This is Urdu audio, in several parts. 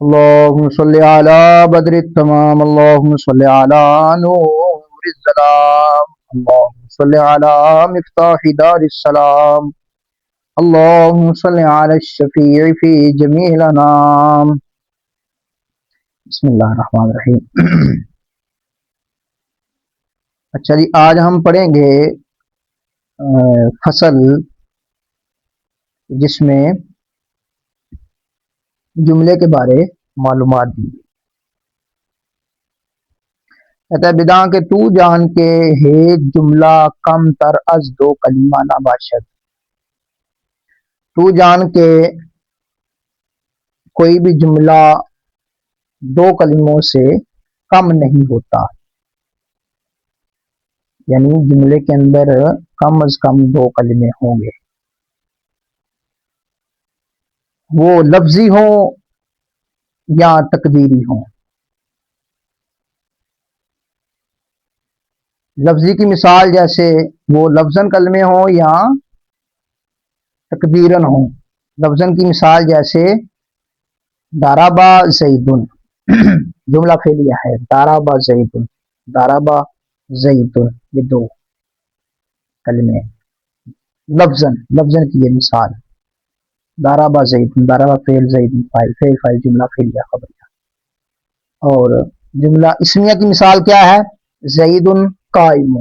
اللهم صل على بدر التمام، اللهم صل على نور الظلام، اللهم صل على مفتاح دار السلام، اللهم صل على الشفيع في جميع الانام. بسم اللہ الرحمن الرحیم. اچھا جی، آج ہم پڑھیں گے فصل جس میں جملے کے بارے معلومات دی. کہتا ہے بداں کہ تو جان کے ہے جملہ کم تر از دو کلمہ نہ باشد. تو جان کے کوئی بھی جملہ دو کلموں سے کم نہیں ہوتا، یعنی جملے کے اندر کم از کم دو کلمے ہوں گے، وہ لفظی ہوں یا تقدیری ہوں. لفظی کی مثال جیسے وہ لفظاً کلمے ہوں یا تقدیراً ہوں. لفظاً کی مثال جیسے دارابا زیدن، جملہ فعلیہ ہے، دارابا زیدن، دارابا زیدن، یہ دو کلمے. لفظاً کی یہ مثال دارابا زیدن، دارابا فعل، زیدن فاعل، فعل فاعل جملہ فعلیہ خبریہ. اور جملہ اسمیہ کی مثال کیا ہے؟ زیدن قائم،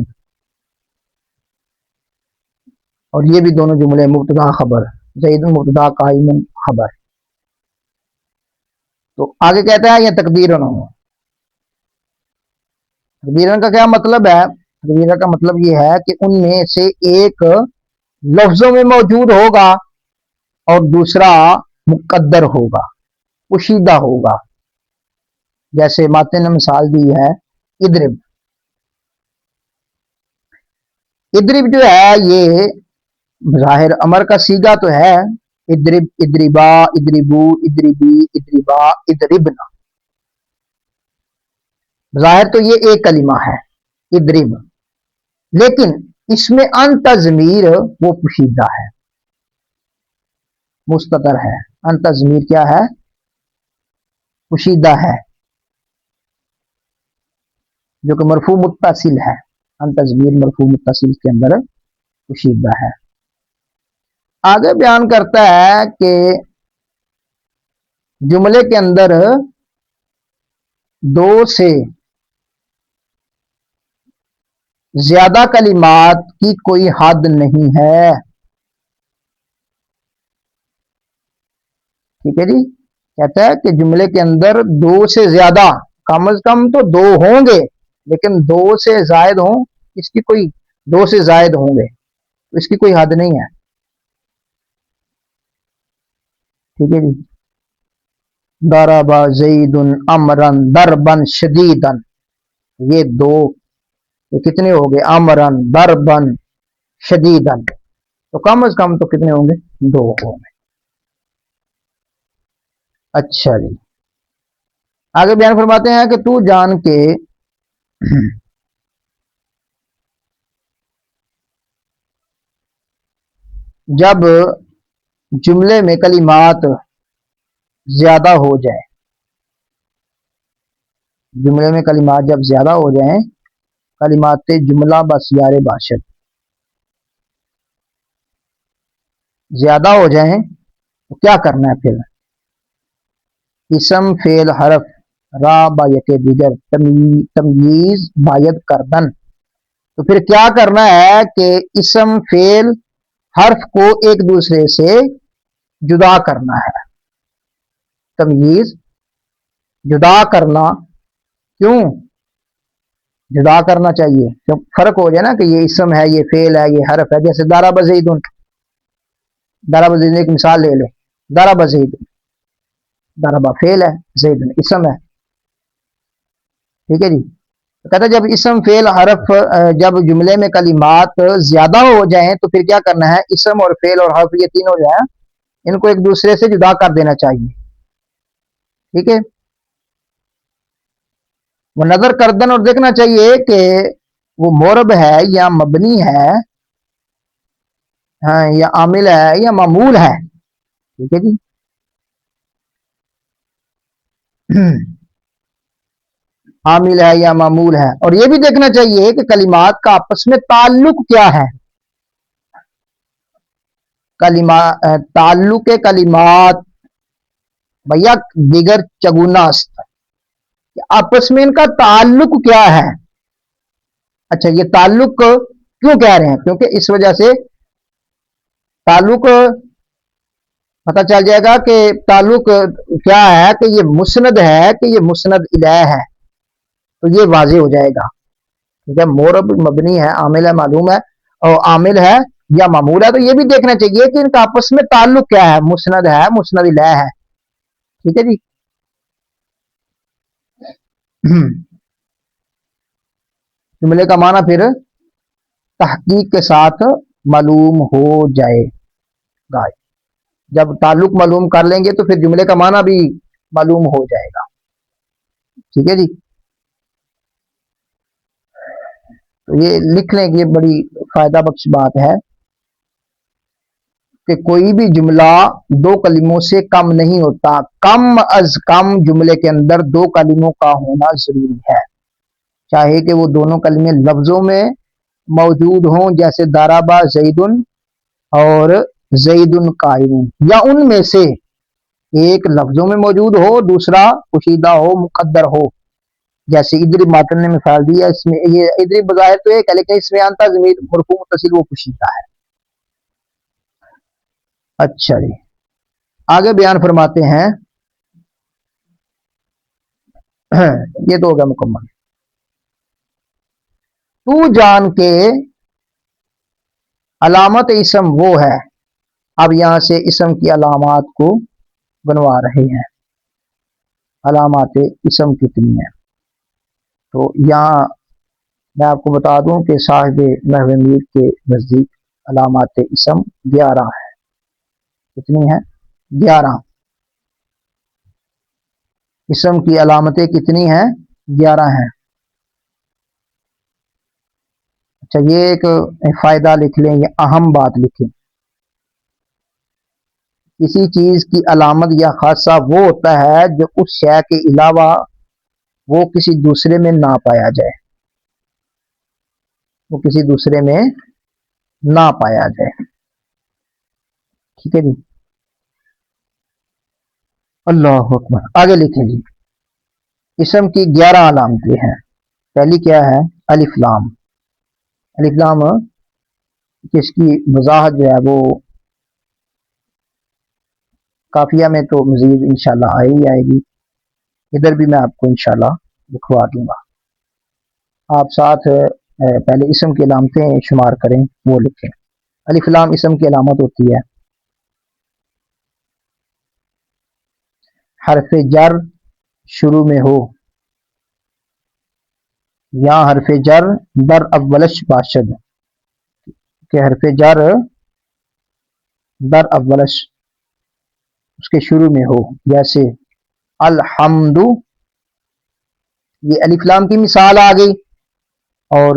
اور یہ بھی دونوں جملے مبتدا خبر، زیدن مبتدا قائم خبر. تو آگے کہتا ہے یہ تقدیرن ہو. تقدیرن کا کیا مطلب ہے؟ تقدیرن کا مطلب یہ ہے کہ ان میں سے ایک لفظوں میں موجود ہوگا اور دوسرا مقدر ہوگا، پوشیدہ ہوگا. جیسے ماتن نے مثال دی ہے ادرب. ادرب جو ہے یہ ظاہر امر کا صیغہ تو ہے، ادرب، ادربا، ادربو، ادربی، ادربا، ادربنا. ظاہر تو یہ ایک کلمہ ہے ادرب، لیکن اس میں انت ضمیر وہ پوشیدہ ہے، مستتر ہے. انت ضمیر کیا ہے؟ پوشیدہ ہے، جو کہ مرفوع متصل ہے. انت ضمیر مرفوع متصل کے اندر پوشیدہ ہے. آگے بیان کرتا ہے کہ جملے کے اندر دو سے زیادہ کلمات کی کوئی حد نہیں ہے. ٹھیک ہے جی، کہتا ہے کہ جملے کے اندر دو سے زیادہ، کم از کم تو دو ہوں گے، لیکن دو سے زائد ہوں، اس کی کوئی، دو سے زائد ہوں گے اس کی کوئی حد نہیں ہے. ٹھیک ہے جی. ضرب زید امرن ضربا شدیدا، یہ دو، یہ کتنے ہو گئے؟ امرن ضربا شدیدا، تو کم از کم تو کتنے ہوں گے؟ دو ہوں گے. اچھا جی، آگے بیان فرماتے ہیں کہ تو جان کے جب جملے میں کلمات زیادہ ہو جائیں، جملے میں کلمات جب زیادہ ہو جائیں، کلمات جملہ بسیار باشد، زیادہ ہو جائیں تو کیا کرنا ہے پھر؟ اسم فعل حرف را با یک دیگر تمییز باید کردن. تو پھر کیا کرنا ہے کہ اسم فعل حرف کو ایک دوسرے سے جدا کرنا ہے. تمییز، جدا کرنا. کیوں جدا کرنا چاہیے؟ جب فرق ہو جائے نا کہ یہ اسم ہے، یہ فعل ہے، یہ حرف ہے. جیسے ضرب زیدن، ضرب زیدن ایک مثال لے لیں. ضرب زیدن، ضرب فعل ہے، زیدن اسم ہے. ٹھیک ہے جی. کہتا ہے جب اسم فعل حرف، جب جملے میں کلمات زیادہ ہو جائیں تو پھر کیا کرنا ہے؟ اسم اور فعل اور حرف یہ تینوں جو ہیں ان کو ایک دوسرے سے جدا کر دینا چاہیے. ٹھیک ہے. وہ نظر کردن، اور دیکھنا چاہیے کہ وہ مورب ہے یا مبنی ہے، ہاں، یا عامل ہے یا معمول ہے. ٹھیک ہے جی. عامل ہے یا معمول ہے. اور یہ بھی دیکھنا چاہیے کہ کلمات کا آپس میں تعلق کیا ہے. تعلق کلمات بھیا دیگر چگونا است، آپس میں ان کا تعلق کیا ہے. اچھا یہ تعلق کیوں کہہ رہے ہیں؟ کیونکہ اس وجہ سے تعلق پتہ چل جائے گا کہ تعلق کیا ہے، کہ یہ مسند ہے کہ یہ مسند الیہ ہے، تو یہ واضح ہو جائے گا. ٹھیک ہے، مورب مبنی ہے، عامل ہے معلوم ہے، اور عامل ہے یا معمول ہے. تو یہ بھی دیکھنا چاہیے کہ ان کا آپس میں تعلق کیا ہے، مسند ہے مسند الیہ ہے. ٹھیک ہے جی. جملے کا معنی پھر تحقیق کے ساتھ معلوم ہو جائے گا. جب تعلق معلوم کر لیں گے تو پھر جملے کا معنی بھی معلوم ہو جائے گا. ٹھیک ہے جی. تو یہ لکھ لیں کہ یہ بڑی فائدہ بخش بات ہے کہ کوئی بھی جملہ دو کلموں سے کم نہیں ہوتا. کم از کم جملے کے اندر دو کلموں کا ہونا ضروری ہے، چاہے کہ وہ دونوں کلمے لفظوں میں موجود ہوں، جیسے دارابا زیدن اور زیدن قائم، یا ان میں سے ایک لفظوں میں موجود ہو، دوسرا پوشیدہ ہو، مقدر ہو. جیسے ادری ماتن نے مثال دی ہے، اس میں یہ ادری بظاہر تو ایک ہے لیکن اس میں آنتا ضمیر مرفوع متصل وہ پوشیدہ ہے. اچھا جی، آگے بیان فرماتے ہیں. یہ تو ہوگا مکمل. تو جان کے علامت اسم وہ ہے. اب یہاں سے اسم کی علامات کو بنوا رہے ہیں. علامات اسم کتنی ہیں؟ تو یہاں میں آپ کو بتا دوں کہ صاحب نحو میر کے نزدیک علامات اسم 11 ہے. کتنی ہیں؟ 11. اسم کی علامتیں کتنی ہیں؟ 11 ہیں. اچھا یہ ایک فائدہ لکھ لیں، یہ اہم بات لکھیں. کسی چیز کی علامت یا خاصہ وہ ہوتا ہے جو اس شے کے علاوہ وہ کسی دوسرے میں نہ پایا جائے. وہ کسی دوسرے میں نہ پایا جائے. ٹھیک ہے جی. اللہ اکبر. آگے لکھیں جی. اسم کی 11 علامتیں ہیں. پہلی کیا ہے؟ الف لام. الف لام جس کی وضاحت جو ہے وہ کافیہ میں تو مزید انشاءاللہ آئے ہی آئے گی، ادھر بھی میں آپ کو انشاءاللہ لکھوا دوں گا. آپ ساتھ پہلے اسم کی علامتیں شمار کریں، وہ لکھیں. الف لام اسم کی علامت ہوتی ہے حرف جر شروع میں ہو یا حرف جر در اولش باشد، کہ حرف جر در اولش اس کے شروع میں ہو. جیسے الحمد، یہ الف لام کی مثال آ گئی. اور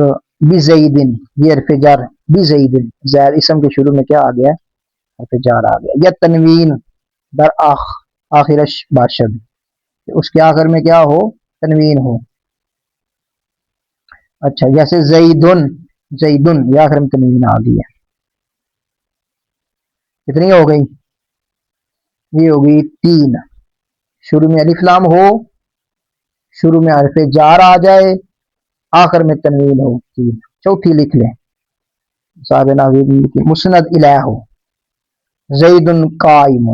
بزیدن، یہ حرف جر بزیدن، زید اسم کے شروع میں کیا آ گیا؟ حرف جر آ گیا. یا تنوین در آخرش باشد، اس کے آخر میں کیا ہو؟ تنوین ہو. اچھا جیسے زیدن، زیدن یہ آخر میں تنوین آ گئی ہے. کتنی ہو گئی؟ یہ ہوگی 3. شروع میں الف لام ہو، شروع میں حرف جار آ جائے، آخر میں تنوین ہو. 3. چوتھی لکھ لیں صاحب ناظرین کی مسند الیہ ہو، زید قائم.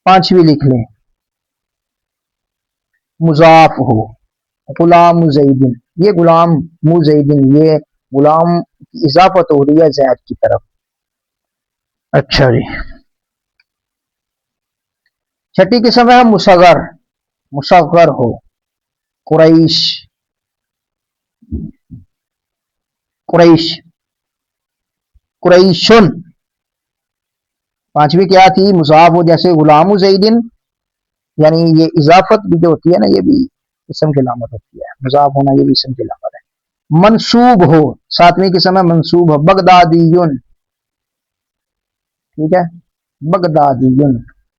5ویں لکھ لیں مضاف ہو، غلام زیدن. یہ غلام زیدن، یہ غلام کی اضافت ہو رہی ہے زید کی طرف. اچھا جی. چھٹی قسم ہے مصغر. مصغر ہو، قریش، قریش، قریشن. 5ویں کیا تھی؟ مضاف ہو، جیسے غلام زیدن، یعنی یہ اضافت بھی جو ہوتی ہے نا یہ بھی اسم کی علامت ہوتی ہے. مضاف ہونا یہ بھی اسم کی علامت ہے. منصوب ہو، 7ویں قسم ہے منصوب ہو، بغدادیون. ٹھیک ہے، بغدادیون.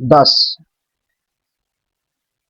10।